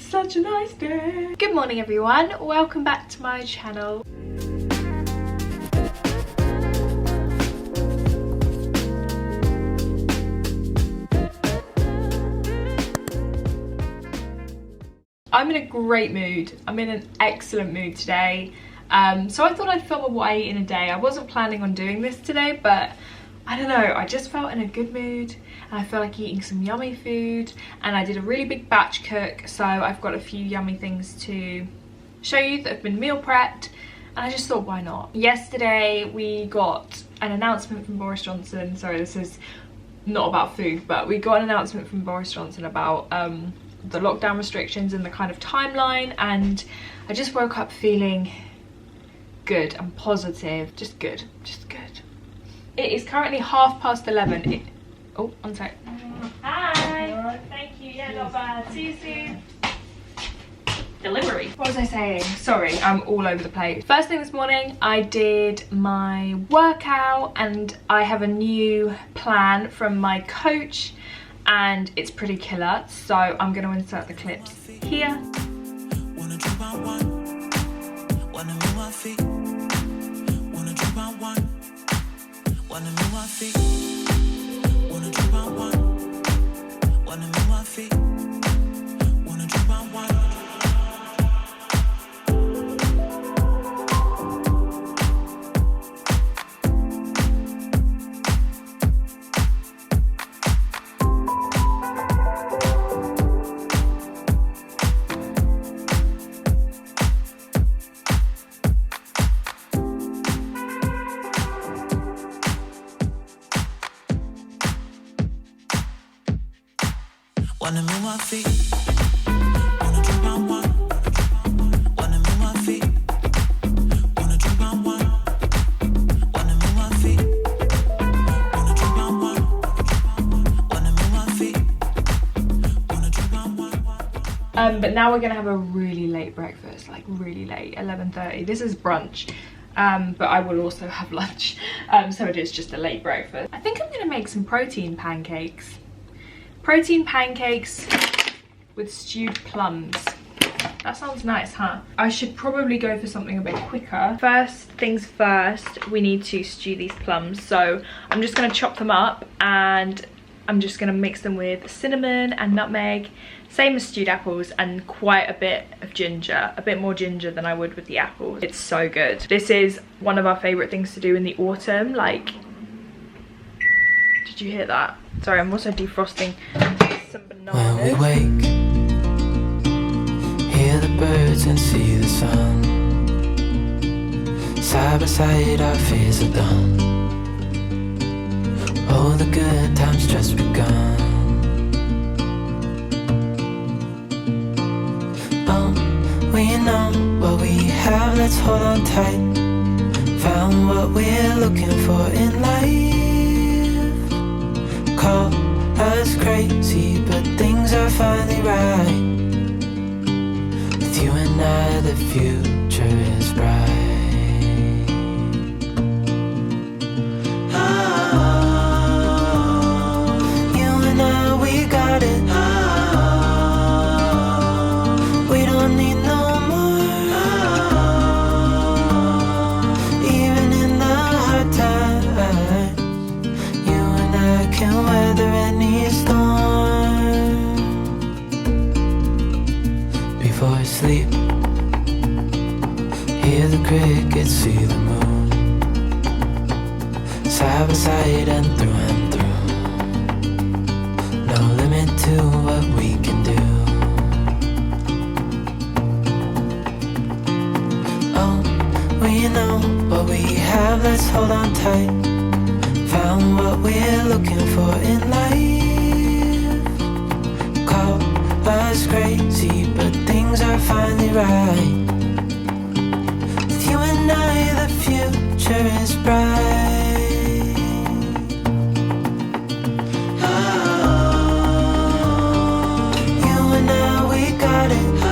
such a nice day. Good morning everyone, welcome back to my channel. I'm in a great mood. I'm in an excellent mood today. So I thought I'd film what I eat in a day. I wasn't planning on doing this today, but I don't know, I just felt in a good mood and I feel like eating some yummy food, and I did a really big batch cook, so I've got a few yummy things to show you that have been meal prepped, and I just thought why not. Yesterday we got an announcement from Boris Johnson. Sorry, this is not about food, but we got an announcement from Boris Johnson about the lockdown restrictions and the kind of timeline, and I just woke up feeling good and positive. Just good. It is currently 11:30. Oh, one sec. Hi. Thank you. Yeah, not bad. See you soon. Delivery. What was I saying? Sorry, I'm all over the place. First thing this morning, I did my workout, and I have a new plan from my coach, and it's pretty killer. So I'm going to insert the clips here. Wanna move my feet, wanna drink my wine. Wanna move my feet, wanna drink my wine. Wanna move my feet, wanna drink my wine. Wanna move my feet, wanna drink my wine. But now we're gonna have a really late breakfast, like really late, 11:30. This is brunch, but I will also have lunch. So it is just a late breakfast. I think I'm gonna make some protein pancakes. Protein pancakes with stewed plums. That sounds nice, huh? I should probably go for something a bit quicker. First things first, we need to stew these plums. So I'm just gonna chop them up, and I'm just gonna mix them with cinnamon and nutmeg, same as stewed apples, and quite a bit of ginger, a bit more ginger than I would with the apples. It's so good. This is one of our favorite things to do in the autumn. Like, did you hear that? Sorry, I'm also defrosting some bananas. When we wake, hear the birds and see the sun. Side by side our fears are done. Oh, the good times just begun. Oh, we know what we have, let's hold on tight. Found what we're looking for in life. Call us crazy, but things are finally right. With you and I, the future is bright. Oh, you and I, we got it. Oh, we don't need no more. Oh, even in the hard times, can weather any storm. Before I sleep, hear the crickets, see the moon. Side by side and through. No limit to what we can do. Oh, we know what we have, let's hold on tight. Found what we're looking for in life. Call us crazy, but things are finally right. With you and I, the future is bright. Oh, you and I, we got it. Oh,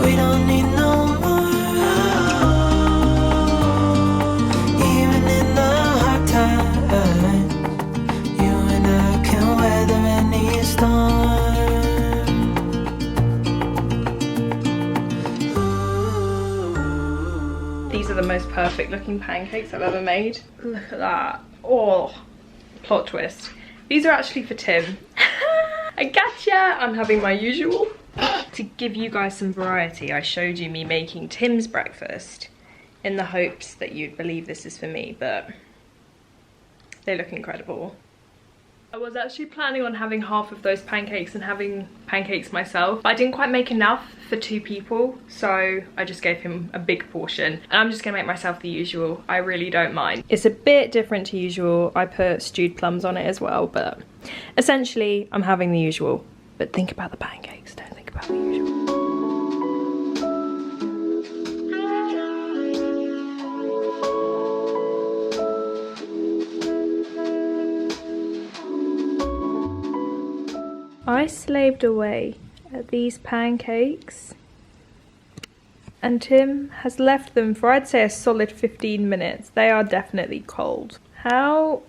we don't need no more. You and I can weather any storm. most perfect looking pancakes I've ever made. Look at that. Oh, plot twist. These are actually for Tim. I gotcha! I'm having my usual. To give you guys some variety, I showed you me making Tim's breakfast in the hopes that you'd believe this is for me, but they look incredible. I was actually planning on having half of those pancakes and having pancakes myself, but I didn't quite make enough for 2 people, so I just gave him a big portion. And I'm just gonna make myself the usual. I really don't mind. It's a bit different to usual. I put stewed plums on it as well, but essentially I'm having the usual. But think about the pancakes, don't think about the usual. I slaved away at these pancakes and Tim has left them for, I'd say, a solid 15 minutes. They are definitely cold. How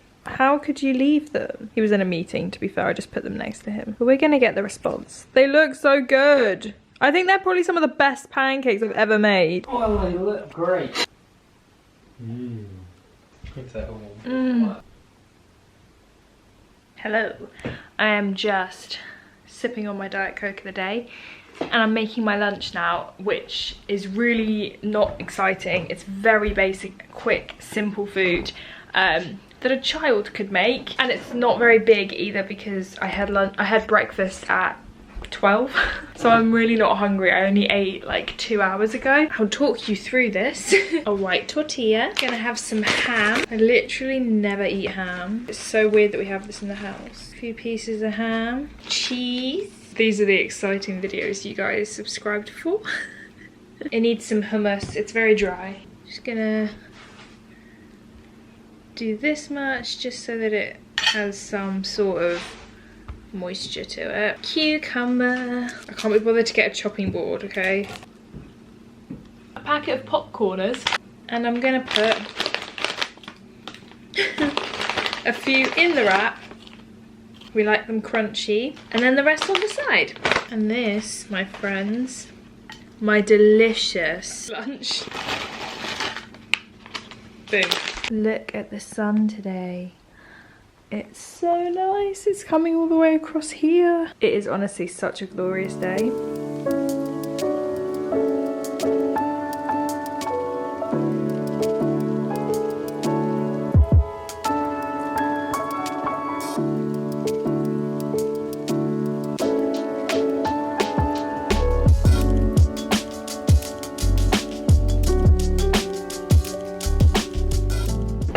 could you leave them? He was in a meeting, to be fair. I just put them next to him. But we're gonna get the response. They look so good. I think they're probably some of the best pancakes I've ever made. Oh, they look great. Hello. I am just sipping on my Diet Coke of the day and I'm making my lunch now, which is really not exciting. It's very basic, quick, simple food that a child could make, and it's not very big either because I had breakfast at 12, so I'm really not hungry. I only ate like 2 hours ago. I'll talk you through this. A white tortilla, gonna have some ham. I literally never eat ham. It's so weird that we have this in the house. A few pieces of ham, cheese. These are the exciting videos you guys subscribed for. It needs some hummus. It's very dry. Just gonna do this much just so that it has some sort of moisture to it. Cucumber. I can't be bothered to get a chopping board, okay? A packet of popcorners, and I'm gonna put a few in the wrap. We like them crunchy, and then the rest on the side. And this, my friends, my delicious lunch. Boom. Look at the sun today. It's so nice. It's coming all the way across here. It is honestly such a glorious day.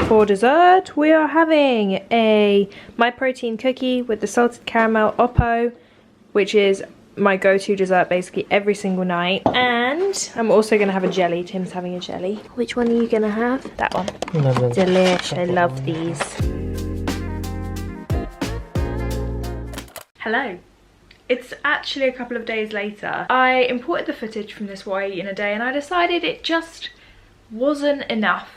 For dessert, we are having my protein cookie with the salted caramel Oppo, which is my go-to dessert basically every single night. And I'm also going to have a jelly. Tim's having a jelly. Which one are you going to have? That one. Delish. I love these. Hello. It's actually a couple of days later. I imported the footage from this What I Eat in a Day and I decided it just wasn't enough.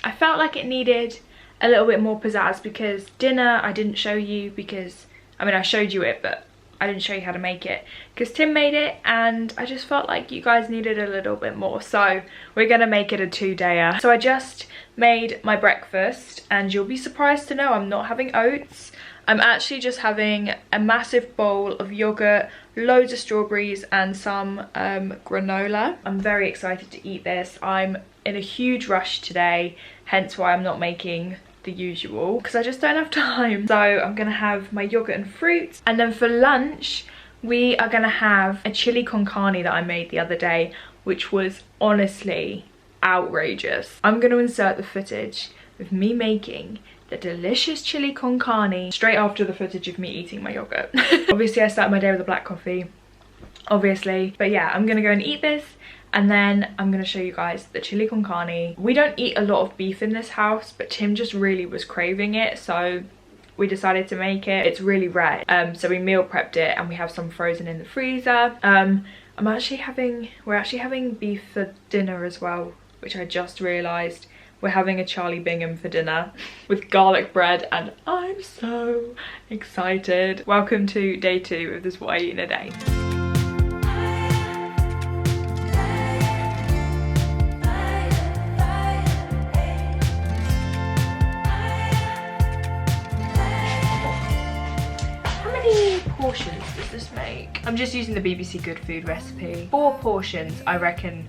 I felt like it needed a little bit more pizzazz because dinner I didn't show you because, I mean I showed you it but I didn't show you how to make it because Tim made it and I just felt like you guys needed a little bit more, so we're gonna make it a 2-dayer. So I just made my breakfast and you'll be surprised to know I'm not having oats. I'm actually just having a massive bowl of yogurt, loads of strawberries and some granola. I'm very excited to eat this. I'm in a huge rush today, hence why I'm not making the usual because I just don't have time. So I'm gonna have my yogurt and fruits, and then for lunch we are gonna have a chili con carne that I made the other day, which was honestly outrageous. I'm gonna insert the footage of me making the delicious chili con carne straight after the footage of me eating my yogurt. Obviously I started my day with a black coffee, obviously, but yeah, I'm gonna go and eat this and then I'm gonna show you guys the chili con carne. We don't eat a lot of beef in this house, but Tim just really was craving it, so we decided to make it. It's really rare, so we meal prepped it and we have some frozen in the freezer. We're actually having beef for dinner as well, which I just realized. We're having a Charlie Bingham for dinner with garlic bread and I'm so excited. Welcome to day 2 of this What I Eat in a Day. portions does this make? I'm just using the BBC Good Food recipe. 4 portions, I reckon.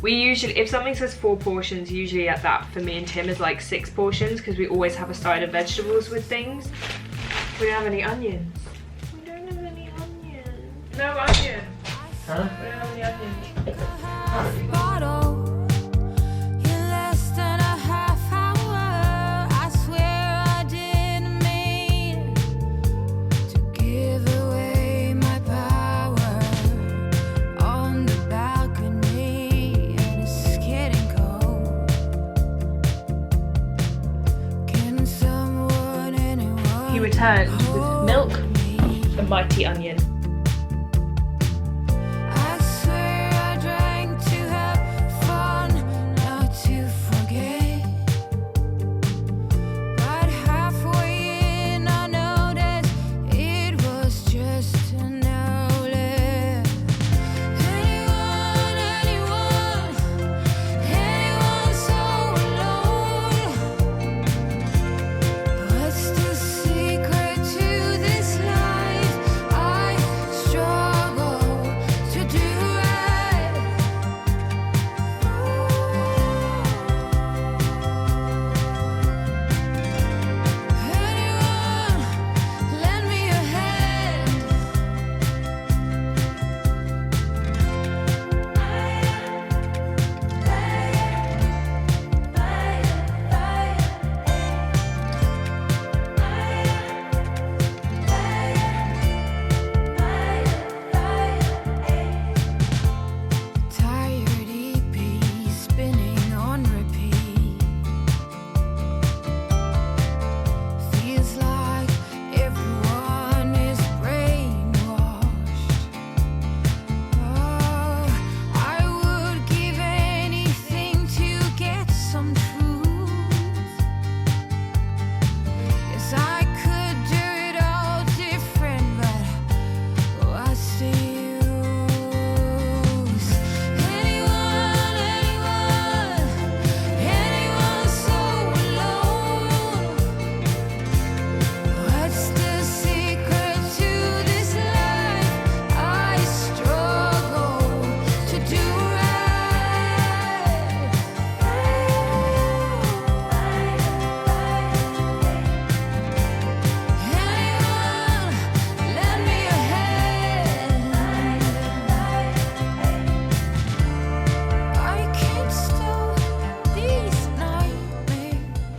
We usually, if something says 4 portions, usually at that for me and Tim is like 6 portions because we always have a side of vegetables with things. We don't have any onions. We don't have any onions. No onion. Huh? We don't have any onions. He returned with milk, a mighty onion.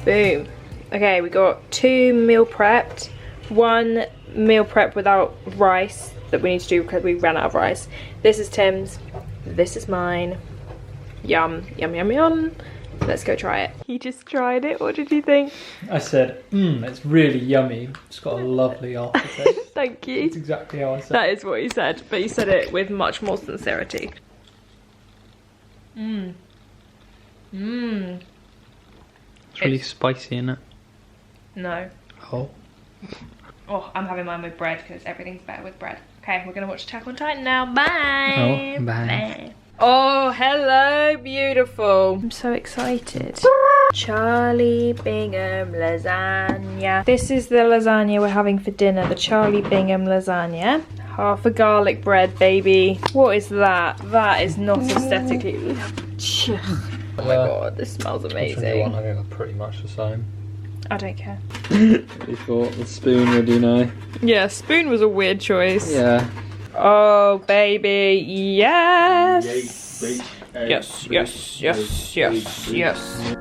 Boom. Okay, we got 2 meal prepped, 1 meal prep without rice that we need to do because we ran out of rice. This is Tim's, this is mine. Yum, yum, yum, yum. Let's go try it. He just tried it, what did you think? I said, it's really yummy. It's got a lovely aftertaste. Thank you. That's exactly how I said That is what he said, but he said it with much more sincerity. Mmm. Mmm. It's really spicy, isn't it? No. Oh. Oh, I'm having mine with bread because everything's better with bread. Okay, we're gonna watch Attack on Titan now. Bye. Oh, bye. Oh, hello, beautiful. I'm so excited. Charlie Bingham lasagna. This is the lasagna we're having for dinner, the Charlie Bingham lasagna. Half a garlic bread, baby. What is that? That is not aesthetically... Oh my god, this smells amazing. I think they're pretty much the same. I don't care. You thought the spoon would, you know? Yeah, spoon was a weird choice. Yeah. Oh, baby, yes! Yes, yes, yes, yes, yes.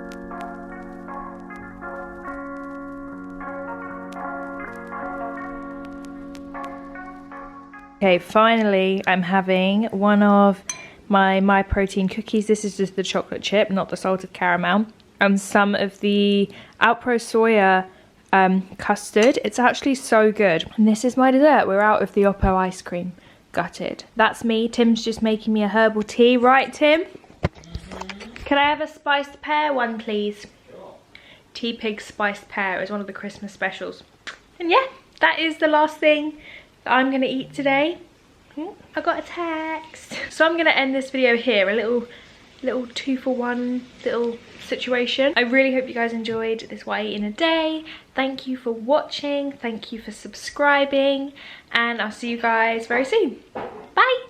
Okay, finally, I'm having one of my protein cookies. This is just the chocolate chip, not the salted caramel. And some of the Alpro soya custard. It's actually so good. And this is my dessert. We're out of the Oppo ice cream. Gutted. That's me. Tim's just making me a herbal tea. Right, Tim? Can I have a spiced pear one, please? Tea Pig spiced pear is one of the Christmas specials. And yeah, that is the last thing that I'm going to eat today. I got a text. So I'm going to end this video here. A little little 2-for-1 little situation. I really hope you guys enjoyed this what I eat in a day. Thank you for watching, thank you for subscribing, and I'll see you guys very soon. Bye!